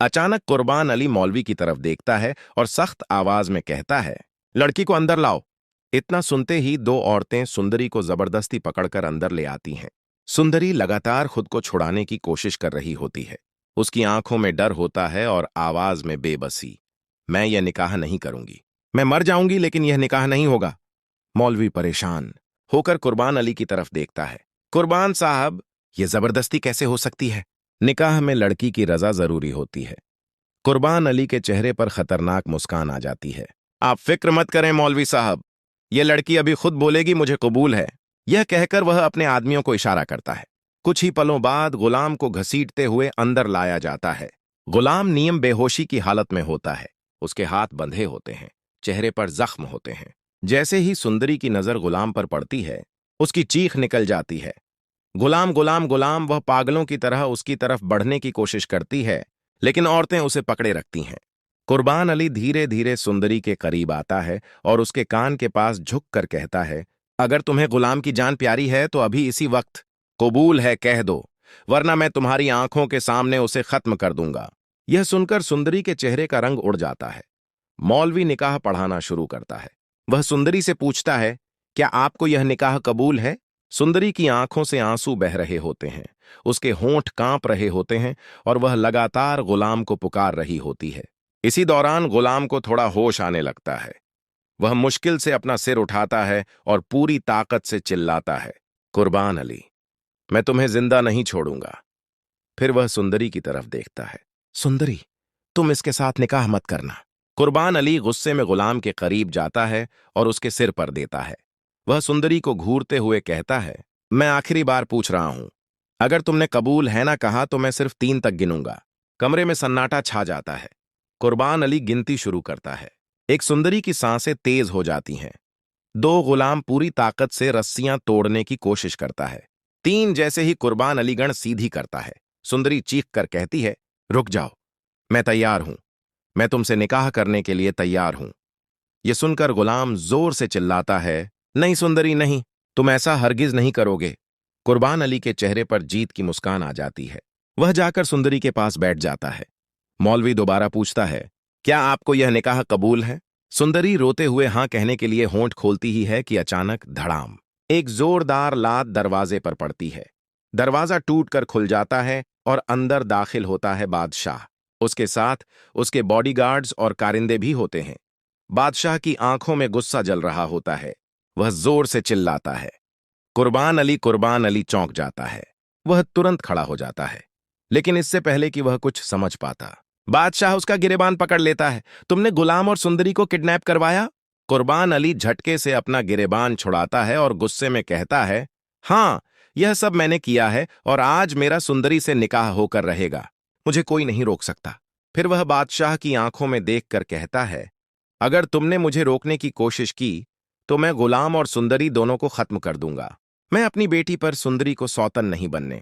अचानक कुर्बान अली मौलवी की तरफ देखता है और सख्त आवाज में कहता है, लड़की को अंदर लाओ। इतना सुनते ही दो औरतें सुंदरी को जबरदस्ती पकड़कर अंदर ले आती हैं। सुंदरी लगातार खुद को छुड़ाने की कोशिश कर रही होती है। उसकी आंखों में डर होता है और आवाज में बेबसी। मैं यह निकाह नहीं करूंगी। मैं मर जाऊंगी लेकिन यह निकाह नहीं होगा। मौलवी परेशान होकर कुर्बान अली की तरफ देखता है। कुर्बान साहब, यह जबरदस्ती कैसे हो सकती है? निकाह में लड़की की रजा जरूरी होती है। कुर्बान अली के चेहरे पर खतरनाक मुस्कान आ जाती है। आप फिक्र मत करें मौलवी साहब, यह लड़की अभी खुद बोलेगी मुझे कबूल है। यह कहकर वह अपने आदमियों को इशारा करता है। कुछ ही पलों बाद गुलाम को घसीटते हुए अंदर लाया जाता है। गुलाम नियम बेहोशी की हालत में होता है। उसके हाथ बंधे होते हैं, चेहरे पर जख्म होते हैं। जैसे ही सुंदरी की नजर गुलाम पर पड़ती है, उसकी चीख निकल जाती है। गुलाम गुलाम गुलाम, वह पागलों की तरह उसकी तरफ बढ़ने की कोशिश करती है, लेकिन औरतें उसे पकड़े रखती हैं। कुर्बान अली धीरे धीरे सुंदरी के करीब आता है और उसके कान के पास झुक कर कहता है, अगर तुम्हें गुलाम की जान प्यारी है तो अभी इसी वक्त कबूल है कह दो, वरना मैं तुम्हारी आंखों के सामने उसे खत्म कर दूंगा। यह सुनकर सुंदरी के चेहरे का रंग उड़ जाता है। मौलवी निकाह पढ़ाना शुरू करता है। वह सुंदरी से पूछता है, क्या आपको यह निकाह कबूल है? सुंदरी की आंखों से आंसू बह रहे होते हैं, उसके होंठ कांप रहे होते हैं और वह लगातार गुलाम को पुकार रही होती है। इसी दौरान गुलाम को थोड़ा होश आने लगता है। वह मुश्किल से अपना सिर उठाता है और पूरी ताकत से चिल्लाता है, कुर्बान अली, मैं तुम्हें जिंदा नहीं छोड़ूंगा। फिर वह सुंदरी की तरफ देखता है। सुंदरी, तुम इसके साथ निकाह मत करना। कुर्बान अली गुस्से में गुलाम के करीब जाता है और उसके सिर पर देता है। वह सुंदरी को घूरते हुए कहता है, मैं आखिरी बार पूछ रहा हूं, अगर तुमने कबूल है ना कहा तो मैं सिर्फ 3 तक गिनूंगा। कमरे में सन्नाटा छा जाता है। कुर्बान अली गिनती शुरू करता है। एक सुंदरी की सांसें तेज हो जाती हैं। 2 गुलाम पूरी ताकत से रस्सियां तोड़ने की कोशिश करता है। 3 जैसे ही कुर्बान अलीगढ़ सीधी करता है, सुंदरी चीख कर कहती है, रुक जाओ, मैं तैयार हूं। मैं तुमसे निकाह करने के लिए तैयार हूं। यह सुनकर गुलाम जोर से चिल्लाता है, नहीं सुंदरी नहीं, तुम ऐसा हरगिज नहीं करोगे। कुर्बान अली के चेहरे पर जीत की मुस्कान आ जाती है। वह जाकर सुंदरी के पास बैठ जाता है। मौलवी दोबारा पूछता है, क्या आपको यह निकाह कबूल है? सुंदरी रोते हुए हां कहने के लिए होंठ खोलती ही है कि अचानक धड़ाम, एक जोरदार लात दरवाजे पर पड़ती है। दरवाजा टूटकर खुल जाता है और अंदर दाखिल होता है बादशाह। उसके साथ उसके बॉडीगार्ड्स और कारिंदे भी होते हैं। बादशाह की आंखों में गुस्सा जल रहा होता है। वह जोर से चिल्लाता है। कुर्बान अली चौंक जाता है। वह तुरंत खड़ा हो जाता है, लेकिन इससे पहले कि वह कुछ समझ पाता, बादशाह उसका गिरेबान पकड़ लेता है। तुमने गुलाम और सुंदरी को किडनैप करवाया? कुर्बान अली झटके से अपना गिरेबान छुड़ाता है और गुस्से में कहता है, हां, यह सब मैंने किया है और आज मेरा सुंदरी से निकाह होकर रहेगा। मुझे कोई नहीं रोक सकता। फिर वह बादशाह की आंखों में देखकर कहता है, अगर तुमने मुझे रोकने की कोशिश की तो मैं गुलाम और सुंदरी दोनों को खत्म कर दूंगा। मैं अपनी बेटी पर सुंदरी को सौतन नहीं बनने